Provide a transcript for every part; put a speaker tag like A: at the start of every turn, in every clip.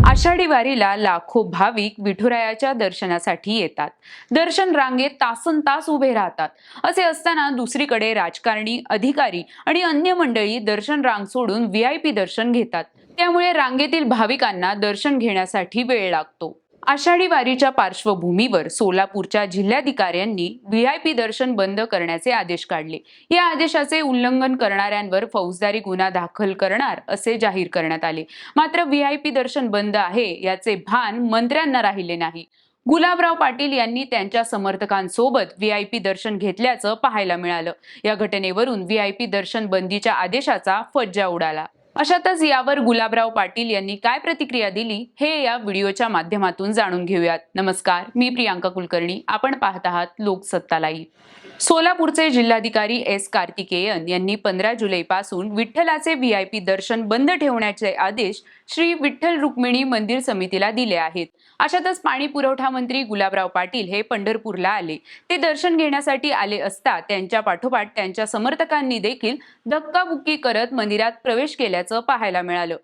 A: आषाढी वारीला लाखो भाविक विठुरायाच्या दर्शनासाठी येतात. दर्शन रांगेत तासनतास उभे राहतात. असे असताना दुसरीकडे राजकारणी, अधिकारी आणि अन्य मंडळी दर्शन रांग सोडून व्हीआयपी दर्शन घेतात. त्यामुळे रांगेतील भाविकांना दर्शन घेण्यासाठी वेळ लागतो. आषाढी वारीच्या पार्श्वभूमीवर सोलापूरच्या जिल्हाधिकाऱ्यांनी व्हीआयपी दर्शन बंद करण्याचे आदेश काढले. या आदेशाचे उल्लंघन करणाऱ्यांवर फौजदारी गुन्हा दाखल करणार असे जाहीर करण्यात आले. मात्र व्हीआयपी दर्शन बंद आहे याचे भान मंत्र्यांना राहिले नाही. गुलाबराव पाटील यांनी त्यांच्या समर्थकांसोबत व्हीआयपी दर्शन घेतल्याचं पाहायला मिळालं. या घटनेवरून व्हीआयपी दर्शन बंदीच्या आदेशाचा फज्जा उडाला. अशातच यावर गुलाबराव पाटील यांनी काय प्रतिक्रिया दिली हे या व्हिडिओच्या माध्यमातून जाणून घेऊयात. नमस्कार, मी प्रियांका कुलकर्णी. आपण पाहत आहात लोकसत्ता लाईव्ह. सोलापूरचे जिल्हाधिकारी एस कार्तिकेयन यांनी 15 जुलैपासून विठ्ठलाचे व्हीआयपी दर्शन बंद ठेवण्याचे आदेश श्री विठ्ठल रुक्मिणी मंदिर समितीला दिले आहेत. अशातच पाणी पुरवठा मंत्री गुलाबराव पाटील हे पंढरपूरला आले. ते दर्शन घेण्यासाठी आले असता त्यांच्या पाठोपाठ त्यांच्या समर्थकांनी देखील धक्काबुक्की करत मंदिरात प्रवेश केल्याचं पाहायला मिळालं.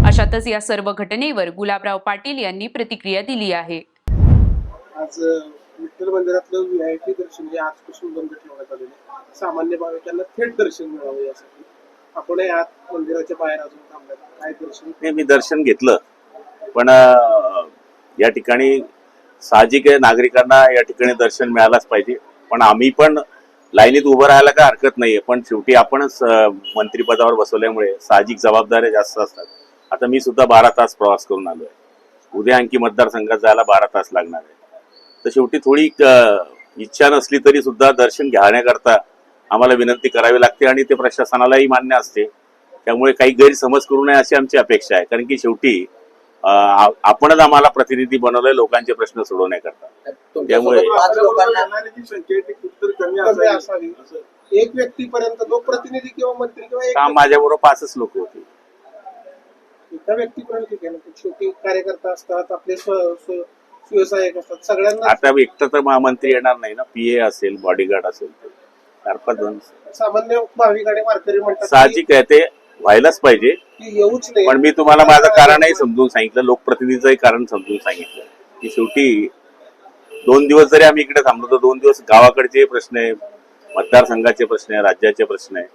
A: अशातच या सर्व घटनेवर गुलाबराव पाटील यांनी प्रतिक्रिया दिली आहे.
B: आज विठ्ठल मंदिरातलं व्हीआयपी दर्शन जे आजपासून बंद ठेवण्यात आलेलं आहे, सामान्य भाविकांना थेट दर्शन मिळावं यासाठी आपण आत मंदिराच्या बाहेर अजून थांबल्यात. काय दर्शन?
C: मी दर्शन घेतलं, पण या ठिकाणी साहजिक आहे, नागरिकांना या ठिकाणी दर्शन मिळालंच पाहिजे. पण आम्ही पण लाईनीत उभं राहायला काय हरकत नाहीये, पण शेवटी आपणच मंत्रिपदावर बसवल्यामुळे साहजिक जबाबदाऱ्या जास्त असतात. आता मी सुद्धा 12 तास प्रवास करून आलोय. उद्या आणखी मतदारसंघात जायला 12 तास लागणार आहे. तर शेवटी थोडी इच्छा नसली तरी सुद्धा दर्शन घेण्याकरता आम्हाला विनंती करावी लागते आणि ते प्रशासनालाही मान्य असते. त्यामुळे काही गैरसमज करू नये अशी आमची अपेक्षा आहे. कारण की शेवटी आपणच आम्हाला प्रतिनिधी बनवलंय लोकांचे प्रश्न सोडवण्याकरता. त्यामुळे
B: एक व्यक्तीपर्यंत लोकप्रतिनिधी किंवा मंत्री किंवा
C: माझ्याबरोबर 5च लोक होते.
B: एका व्यक्तीपर्यंत ठीक आहे ना, शेवटी कार्यकर्ता असतात, आपले व्यवसायिक असतात, सगळ्यांना.
C: आता एकटा तर महामंत्री येणार नाही ना, पीए असेल, बॉडीगार्ड असेल, 4-5 जण
B: सामान्य भाविक आणि वारकरी म्हणतात
C: साहजिक आहे, ते व्हायलाच पाहिजे.
B: येऊच नाही.
C: पण मी तुम्हाला माझं कारणही समजून सांगितलं, लोकप्रतिनिधीचंही कारण समजून सांगितलं की शेवटी 2 दिवस जरी आम्ही इकडे थांबलो तर 2 दिवस गावाकडचे प्रश्न आहे, मतदारसंघाचे प्रश्न आहे, राज्याचे प्रश्न आहे,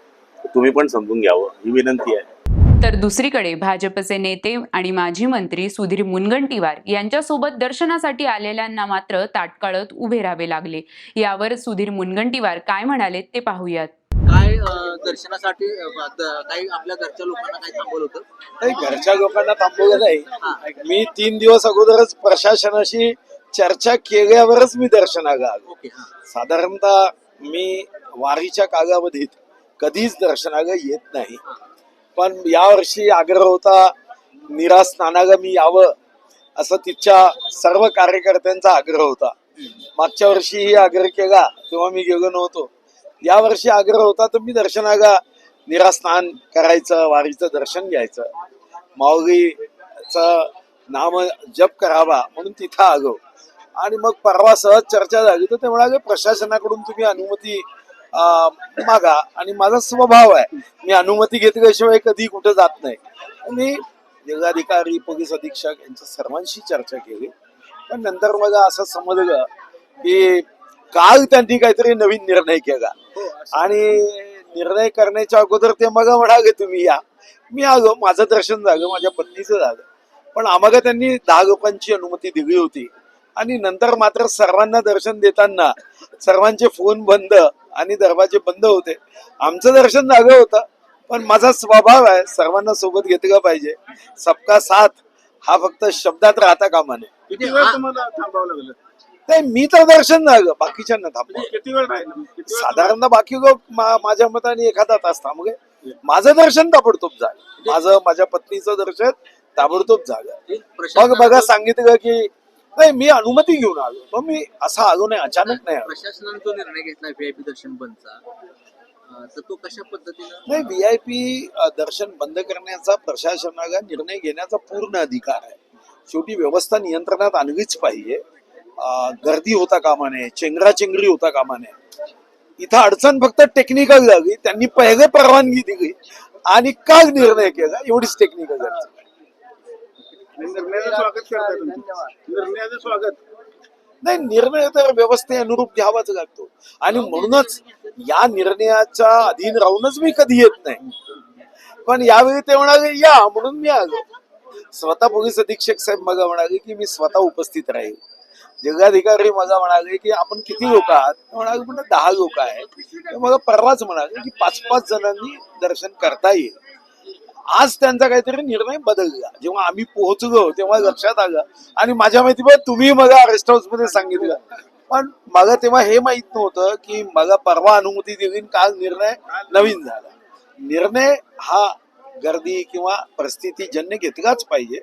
C: तुम्ही पण समजून घ्यावं ही विनंती आहे.
A: तर दुसरीकडे भाजपचे नेते आणि माजी मंत्री सुधीर मुनगंटीवार यांच्यासोबत दर्शनासाठी आलेल्यांना मात्र ताटकळत उभे राहावे लागले. यावर सुधीर मुनगंटीवार काय म्हणाले ते पाहूयात.
D: काय दर्शनासाठी काही आपल्या घरच्या लोकांना काय थांबवलं होतं?
E: नाही, घरच्या लोकांना थांबवलं नाही. मी 3 दिवस अगोदरच प्रशासनाशी चर्चा केल्यावरच मी दर्शनाला आलो. साधारणतः मी वारीच्या कालावधीत कधीच दर्शनाला येत नाही, पण यावर्षी आग्रह होता नीरा स्नानाला मी यावं असं तिच्या सर्व कार्यकर्त्यांचा आग्रह होता. मागच्या वर्षीही आग्रह केला तेव्हा मी गेलो नव्हतो. यावर्षी आग्रह होता तर मी दर्शनाला नीरा स्नान करायचं, वारीचं दर्शन घ्यायचं, माऊलीचं नाम जप करावा म्हणून तिथं आलो. आणि मग परवा सहज चर्चा झाली तर ते म्हणाले प्रशासनाकडून तुम्ही अनुमती मागा. आणि माझा स्वभाव आहे, मी अनुमती घेतल्याशिवाय कधी कुठे जात नाही. मी जिल्हाधिकारी, पोलीस अधीक्षक यांच्या सर्वांशी चर्चा केली, पण नंतर मला असं समजलं की काल त्यांनी काहीतरी नवीन निर्णय केला आणि निर्णय करण्याच्या अगोदर ते मला म्हणाले तुम्ही या. मी आलो, माझं दर्शन झालं, माझ्या पत्नीचं झालं, पण आम्हाला त्यांनी 10 लोकांची अनुमती दिली होती. आणि नंतर मात्र सर्वांना दर्शन देताना सर्वांचे फोन बंद आणि दरवाजे बंद होते. आमचं दर्शन झालं होतं, पण माझा स्वभाव आहे सर्वांना सोबत घेतलं पाहिजे. सबका साथ हा फक्त शब्दात राहता कामा नये.
B: किती वेळ तुम्हाला थांबावं लागलं?
E: नाही, मी तर दर्शन झालं, बाकीच्यांना थांबलं.
B: किती वेळ राहिलं?
E: साधारणतः बाकी लोक माझ्या मताने एखादा तास थांबले. माझं दर्शन ताबडतोब झालं, माझ्या पत्नीचं दर्शन ताबडतोब झालं. मग बघा सांगितलं की नाही, मी अनुमती घेऊन आलो, मग मी असा आलो नाही, अचानक नाही आलो.
D: प्रशासनाने जो निर्णय घेतला व्हीआयपी दर्शन बंदचा, तर तो कशा पद्धतीनं
E: नाही, व्हीआयपी दर्शन बंद करण्याचा प्रशासनाला निर्णय घेण्याचा पूर्ण अधिकार आहे. शेवटी व्यवस्था नियंत्रणात आणलीच पाहिजे. गर्दी होता कामा नये, चेंगराचेंगरी होता कामा नये. इथं अडचण फक्त टेक्निकल झाली, त्यांनी पहिले परवानगी दिली आणि का निर्णय केला एवढीच टेक्निकल अडचण.
B: निर्णयाचं स्वागत करताय तुम्ही. निर्णयाचं स्वागत.
E: नाही, निर्णय तर व्यवस्थे अनुरूप घ्यावाच लागतो आणि म्हणूनच या निर्णयाच्या अधीन राहूनच मी कधी येत नाही. पण यावेळी ते म्हणाले या, म्हणून मी आलो. स्वतः पोलीस अधीक्षक साहेब मला म्हणाले की मी स्वतः उपस्थित राहील. जिल्हाधिकारी मला म्हणाले की आपण किती लोक आहात, म्हणाले म्हणजे 10 लोक आहेत. मला परवाच म्हणाले की 5-5 जणांनी दर्शन करता येईल. आज त्यांचा काहीतरी निर्णय बदलला. जेव्हा आम्ही पोहोचलो तेव्हा लक्षात आलं आणि माझ्या माहिती तुम्ही मला रेस्ट हाऊस मध्ये सांगितलं, पण मला तेव्हा हे माहित नव्हतं की मला परवा अनुमती दिली, काल निर्णय नवीन झाला. निर्णय हा गर्दी किंवा परिस्थितीजन्य घेतलाच पाहिजे.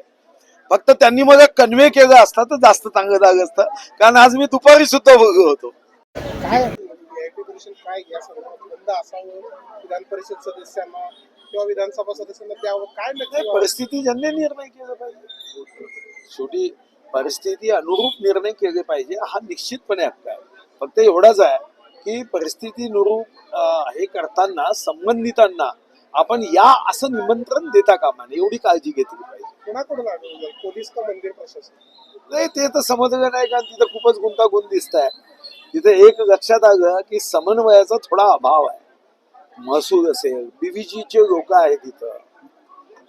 E: फक्त त्यांनी मला कन्वे केलं असता तर जास्त चांगलं झालं असतं, कारण आज मी दुपारी सुद्धा बघलो होतो.
B: काय व्हीआयपी दर्शन काय या संदर्भात बंद असावं, विधान परिषद सदस्यांना किंवा विधानसभा सदस्यांना द्यावं, काय नक्की
E: परिस्थितीजन्य निर्णय केला पाहिजे. शेवटी परिस्थिती अनुरूप निर्णय केले पाहिजे, हा निश्चितपणे हक्क आहे. फक्त एवढाच आहे की परिस्थितीनुरूप हे करताना संबंधितांना आपण या असं निमंत्रण देता कामा नये, एवढी काळजी घेतली पाहिजे.
B: कोणाकडून आढळलं, पोलीस का मंदिर प्रशासन?
E: नाही, ते तर समजलं नाही, कारण तिथं खूपच गुंतागुंत दिसत आहे. तिथे एक लक्षात आलं की समन्वयाचा थोडा अभाव आहे. महसूल असेल, बीव्हीजीचे लोक आहेत तिथं,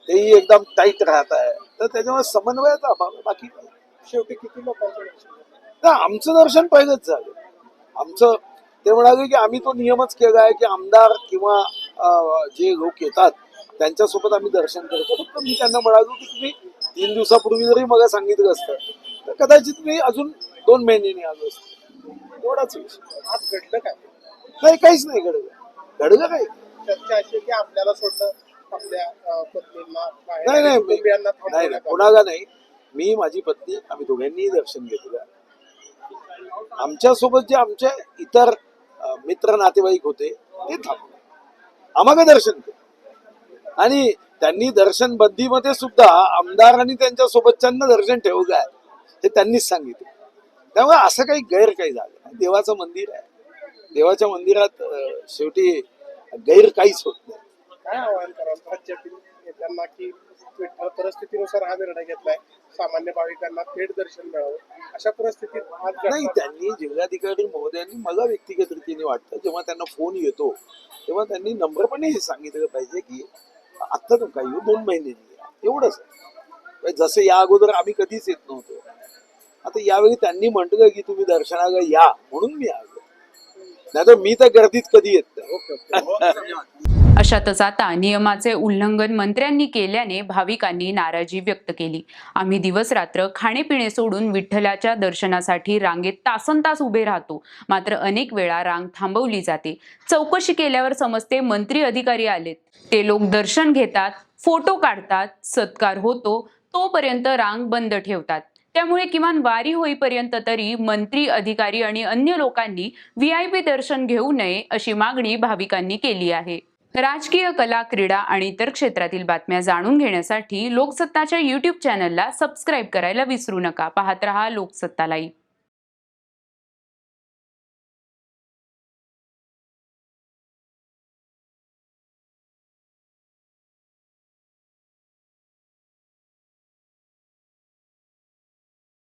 E: तेही एकदम टाईट राहत आहे, तर त्याच्यामुळे समन्वयाचा अभाव आहे. बाकी काय.
B: शेवटी किती लोकांचं दर्शन झालं?
E: नाही, आमचं दर्शन पहिलंच झालं. आमचं ते म्हणाले की आम्ही तो नियमच केला आहे की आमदार किंवा जे लोक येतात त्यांच्यासोबत आम्ही दर्शन करतो. फक्त मी त्यांना म्हणालो की तुम्ही 3 दिवसापूर्वी जरी मला सांगितलं असतं तर कदाचित मी अजून 2 महिन्यांनी आलो असतो. एवढाच विषय.
B: आज घडलं काय?
E: नाही, काहीच नाही घडलं काही.
B: चर्चा अशी की आपल्याला सोडलं, आपल्या पत्नींना बाहेर
E: नाही, नाही,
B: कुटुंबियांना
E: नाही,
B: थांबवण्यात आलं.
E: कोणाला नाही. मी, माझी पत्नी, आम्ही दोघांनीही दर्शन घेतलं. आमच्यासोबत जे आमचे इतर मित्र नातेवाईक होते ते थांबले, आम्हाला दर्शन केलं. आणि त्यांनी दर्शन बंदीमध्ये सुद्धा आमदार आणि त्यांच्या सोबतच्यांना दर्शन ठेवलं आहे हे त्यांनीच सांगितलं. त्यामुळे असं काही गैर काही झालं नाही. देवाचं मंदिर आहे, देवाच्या मंदिरात शेवटी गैर काहीच होत नाही.
B: काय आवाहन कराल राज्यातील नेत्यांना की विठ्ठल परिस्थितीनुसार हा निर्णय घेतलाय, सामान्य भाविकांना थेट दर्शन मिळावं, अशा परिस्थितीत आज
E: नाही, त्यांनी जिल्हाधिकारी महोदयांनी मला व्यक्तिगत रीतीने वाटतं जेव्हा त्यांना फोन येतो तेव्हा त्यांनी नम्रपणे हे सांगितलं पाहिजे की आत्ता नका येऊ, 2 महिन्यांनी या, एवढंच आहे. जसं या अगोदर आम्ही कधीच येत नव्हतो. आता यावेळी त्यांनी म्हटलं की तुम्ही दर्शनाला या म्हणून मी आलो, नाही तर मी तर गर्दीत कधी येत नाही.
A: अशातच आता नियमाचे उल्लंघन मंत्र्यांनी केल्याने भाविकांनी नाराजी व्यक्त केली. आम्ही दिवस रात्र खाणेपिणे सोडून विठ्ठलाच्या दर्शनासाठी रांगेत तासनतास उभे राहतो, मात्र अनेक वेळा रांग थांबवली जाते. चौकशी केल्यावर समजते मंत्री अधिकारी आलेत, ते लोक दर्शन घेतात, फोटो काढतात, सत्कार होतो तोपर्यंत रांग बंद ठेवतात. त्यामुळे किमान वारी होईपर्यंत तरी मंत्री, अधिकारी आणि अन्य लोकांनी व्हीआयपी दर्शन घेऊ नये अशी मागणी भाविकांनी केली आहे. राजकीय, कला, क्रीडा आणि इतर क्षेत्रातील बातम्या जाणून घेण्यासाठी लोकसत्ताच्या YouTube चॅनलला सबस्क्राईब करायला विसरू नका. पाहत रहा लोकसत्ता लाईव्ह.